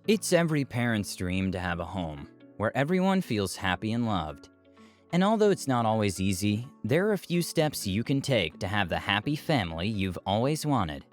It's every parent's dream to have a home where everyone feels happy and loved. And although it's not always easy, there are a few steps you can take to have the happy family you've always wanted.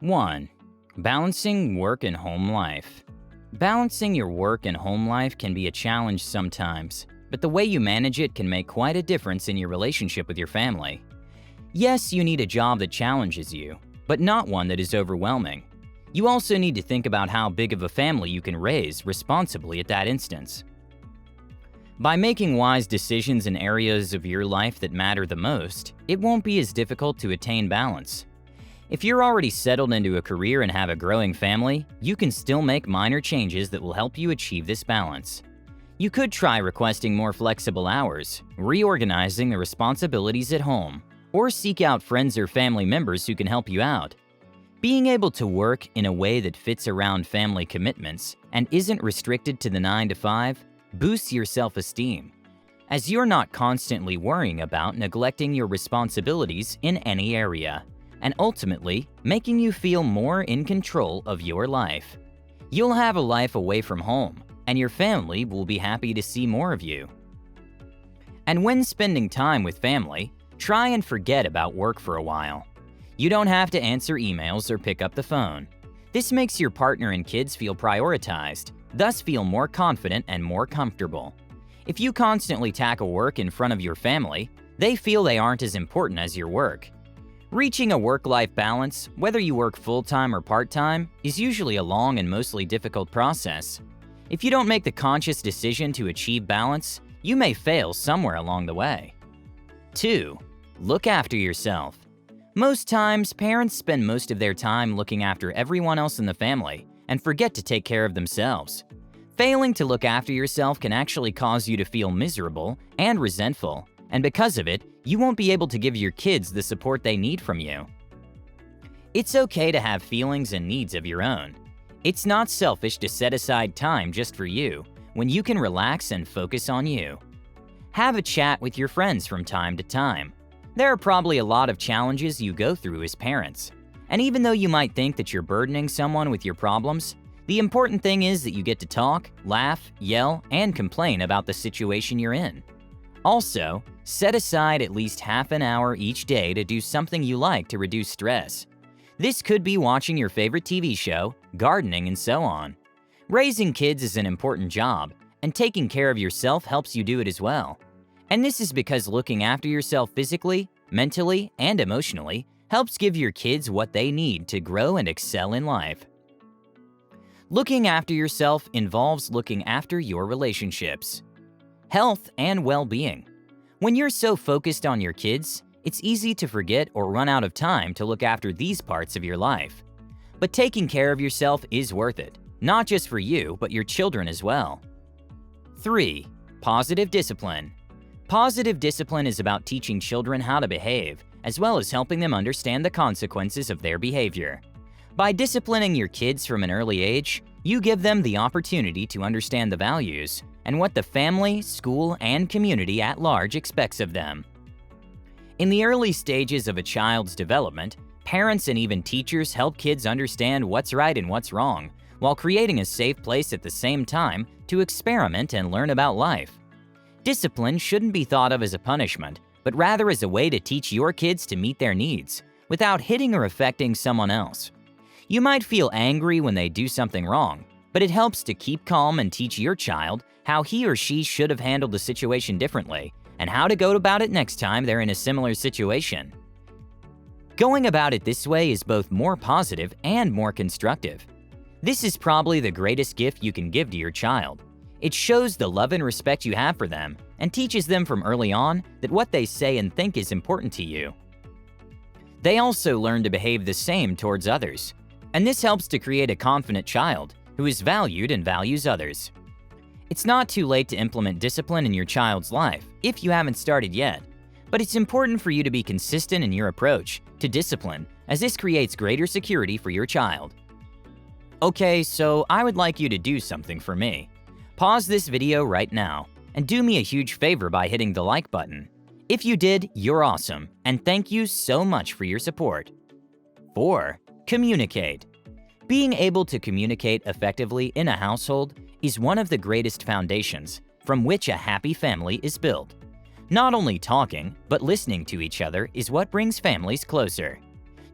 1. Balancing work and home life. Balancing your work and home life can be a challenge sometimes, but the way you manage it can make quite a difference in your relationship with your family. Yes, you need a job that challenges you, but not one that is overwhelming. You also need to think about how big of a family you can raise responsibly at that instance. By making wise decisions in areas of your life that matter the most, it won't be as difficult to attain balance. If you're already settled into a career and have a growing family, you can still make minor changes that will help you achieve this balance. You could try requesting more flexible hours, reorganizing the responsibilities at home, or seek out friends or family members who can help you out. Being able to work in a way that fits around family commitments and isn't restricted to the 9 to 5 boosts your self-esteem, as you're not constantly worrying about neglecting your responsibilities in any area, and ultimately making you feel more in control of your life. You'll have a life away from home, and your family will be happy to see more of you. And when spending time with family, try and forget about work for a while. You don't have to answer emails or pick up the phone. This makes your partner and kids feel prioritized, thus feel more confident and more comfortable. If you constantly tackle work in front of your family, they feel they aren't as important as your work. Reaching a work-life balance, whether you work full-time or part-time, is usually a long and mostly difficult process. If you don't make the conscious decision to achieve balance, you may fail somewhere along the way. 2. Look after yourself. Most times, parents spend most of their time looking after everyone else in the family and forget to take care of themselves. Failing to look after yourself can actually cause you to feel miserable and resentful, and because of it, you won't be able to give your kids the support they need from you. It's okay to have feelings and needs of your own. It's not selfish to set aside time just for you when you can relax and focus on you. Have a chat with your friends from time to time. There are probably a lot of challenges you go through as parents, and even though you might think that you're burdening someone with your problems, the important thing is that you get to talk, laugh, yell, and complain about the situation you're in. Also, set aside at least half an hour each day to do something you like to reduce stress. This could be watching your favorite TV show, gardening, and so on. Raising kids is an important job, and taking care of yourself helps you do it as well. And this is because looking after yourself physically, mentally, and emotionally helps give your kids what they need to grow and excel in life. Looking after yourself involves looking after your relationships. Health and well-being. When you're so focused on your kids, it's easy to forget or run out of time to look after these parts of your life. But taking care of yourself is worth it, not just for you, but your children as well. 3. Positive discipline. Positive discipline is about teaching children how to behave, as well as helping them understand the consequences of their behavior. By disciplining your kids from an early age, you give them the opportunity to understand the values and what the family, school, and community at large expects of them. In the early stages of a child's development, parents and even teachers help kids understand what's right and what's wrong, while creating a safe place at the same time to experiment and learn about life. Discipline shouldn't be thought of as a punishment, but rather as a way to teach your kids to meet their needs, without hitting or affecting someone else. You might feel angry when they do something wrong, but it helps to keep calm and teach your child how he or she should have handled the situation differently, and how to go about it next time they're in a similar situation. Going about it this way is both more positive and more constructive. This is probably the greatest gift you can give to your child. It shows the love and respect you have for them and teaches them from early on that what they say and think is important to you. They also learn to behave the same towards others, and this helps to create a confident child who is valued and values others. It's not too late to implement discipline in your child's life if you haven't started yet, but it's important for you to be consistent in your approach to discipline, as this creates greater security for your child. Okay, so I would like you to do something for me. Pause this video right now and do me a huge favor by hitting the like button. If you did, you're awesome, and thank you so much for your support. 4. Communicate. Being able to communicate effectively in a household is one of the greatest foundations from which a happy family is built. Not only talking, but listening to each other is what brings families closer.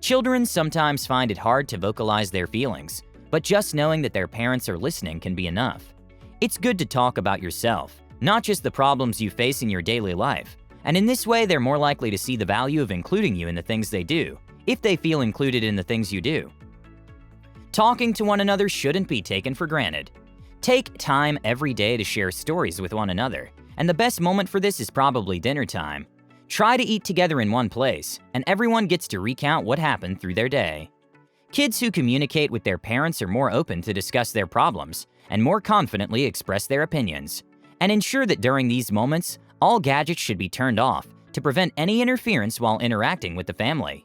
Children sometimes find it hard to vocalize their feelings, but just knowing that their parents are listening can be enough. It's good to talk about yourself, not just the problems you face in your daily life, and in this way they're more likely to see the value of including you in the things they do, if they feel included in the things you do. Talking to one another shouldn't be taken for granted. Take time every day to share stories with one another, and the best moment for this is probably dinner time. Try to eat together in one place, and everyone gets to recount what happened through their day. Kids who communicate with their parents are more open to discuss their problems and more confidently express their opinions. And ensure that during these moments, all gadgets should be turned off to prevent any interference while interacting with the family.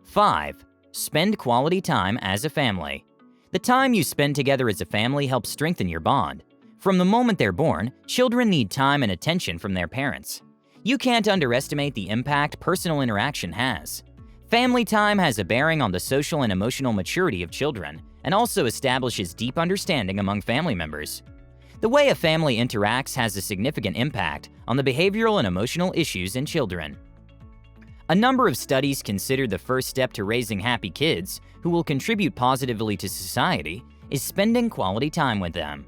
5. Spend quality time as a family. The time you spend together as a family helps strengthen your bond. From the moment they're born, children need time and attention from their parents. You can't underestimate the impact personal interaction has. Family time has a bearing on the social and emotional maturity of children, and also establishes deep understanding among family members. The way a family interacts has a significant impact on the behavioral and emotional issues in children. A number of studies consider the first step to raising happy kids who will contribute positively to society is spending quality time with them.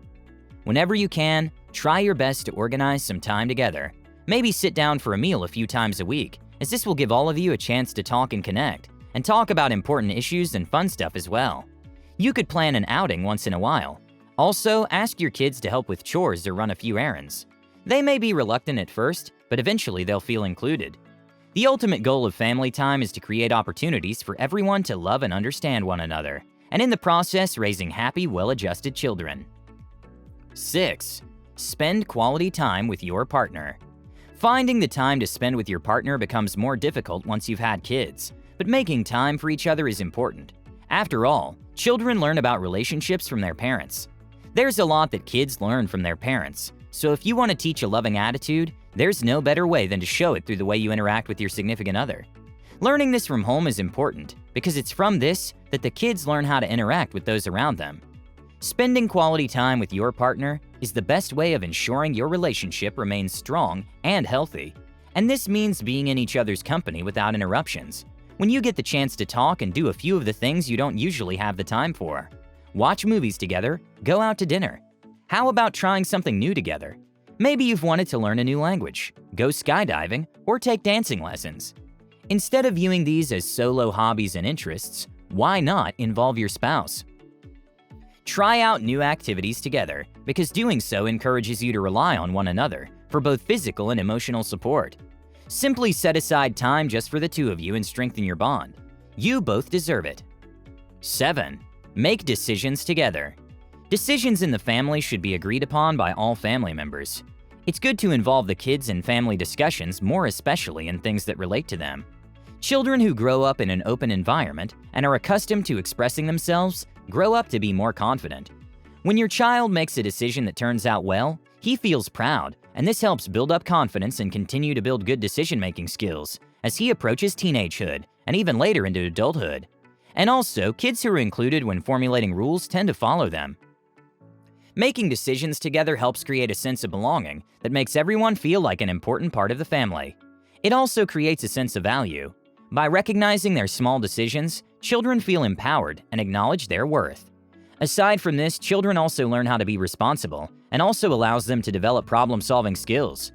Whenever you can, try your best to organize some time together. Maybe sit down for a meal a few times a week, as this will give all of you a chance to talk and connect, and talk about important issues and fun stuff as well. You could plan an outing once in a while. Also, ask your kids to help with chores or run a few errands. They may be reluctant at first, but eventually they'll feel included. The ultimate goal of family time is to create opportunities for everyone to love and understand one another, and in the process raising happy, well-adjusted children. 6. Spend quality time with your partner. Finding the time to spend with your partner becomes more difficult once you've had kids, but making time for each other is important. After all, children learn about relationships from their parents. There's a lot that kids learn from their parents, so if you want to teach a loving attitude, there's no better way than to show it through the way you interact with your significant other. Learning this from home is important because it's from this that the kids learn how to interact with those around them. Spending quality time with your partner is the best way of ensuring your relationship remains strong and healthy, and this means being in each other's company without interruptions. When you get the chance to talk and do a few of the things you don't usually have the time for. Watch movies together, go out to dinner. How about trying something new together? Maybe you've wanted to learn a new language, go skydiving, or take dancing lessons. Instead of viewing these as solo hobbies and interests, why not involve your spouse? Try out new activities together because doing so encourages you to rely on one another for both physical and emotional support. Simply set aside time just for the two of you and strengthen your bond. You both deserve it. 7. Make decisions together. Decisions in the family should be agreed upon by all family members. It's good to involve the kids in family discussions, more especially in things that relate to them. Children who grow up in an open environment and are accustomed to expressing themselves grow up to be more confident. When your child makes a decision that turns out well, he feels proud, and this helps build up confidence and continue to build good decision-making skills as he approaches teenagehood and even later into adulthood. And also, kids who are included when formulating rules tend to follow them. Making decisions together helps create a sense of belonging that makes everyone feel like an important part of the family. It also creates a sense of value. By recognizing their small decisions, children feel empowered and acknowledge their worth. Aside from this, children also learn how to be responsible and also allows them to develop problem-solving skills.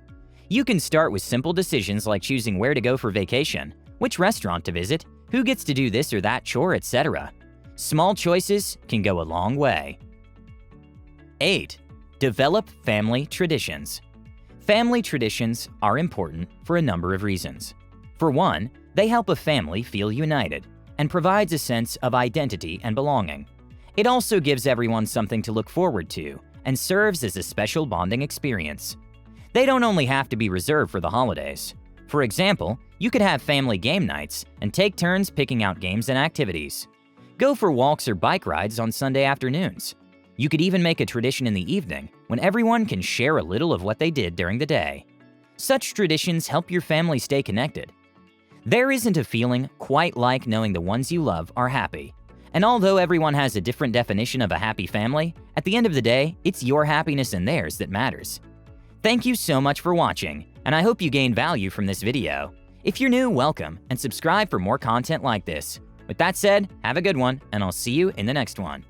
You can start with simple decisions like choosing where to go for vacation, which restaurant to visit, who gets to do this or that chore, etc. Small choices can go a long way. 8. Develop family traditions. Family traditions are important for a number of reasons. For one, they help a family feel united and provides a sense of identity and belonging. It also gives everyone something to look forward to and serves as a special bonding experience. They don't only have to be reserved for the holidays. For example, you could have family game nights and take turns picking out games and activities. Go for walks or bike rides on Sunday afternoons. You could even make a tradition in the evening when everyone can share a little of what they did during the day. Such traditions help your family stay connected. There isn't a feeling quite like knowing the ones you love are happy. And although everyone has a different definition of a happy family, at the end of the day, it's your happiness and theirs that matters. Thank you so much for watching, and I hope you gained value from this video. If you're new, welcome, and subscribe for more content like this. With that said, have a good one, and I'll see you in the next one.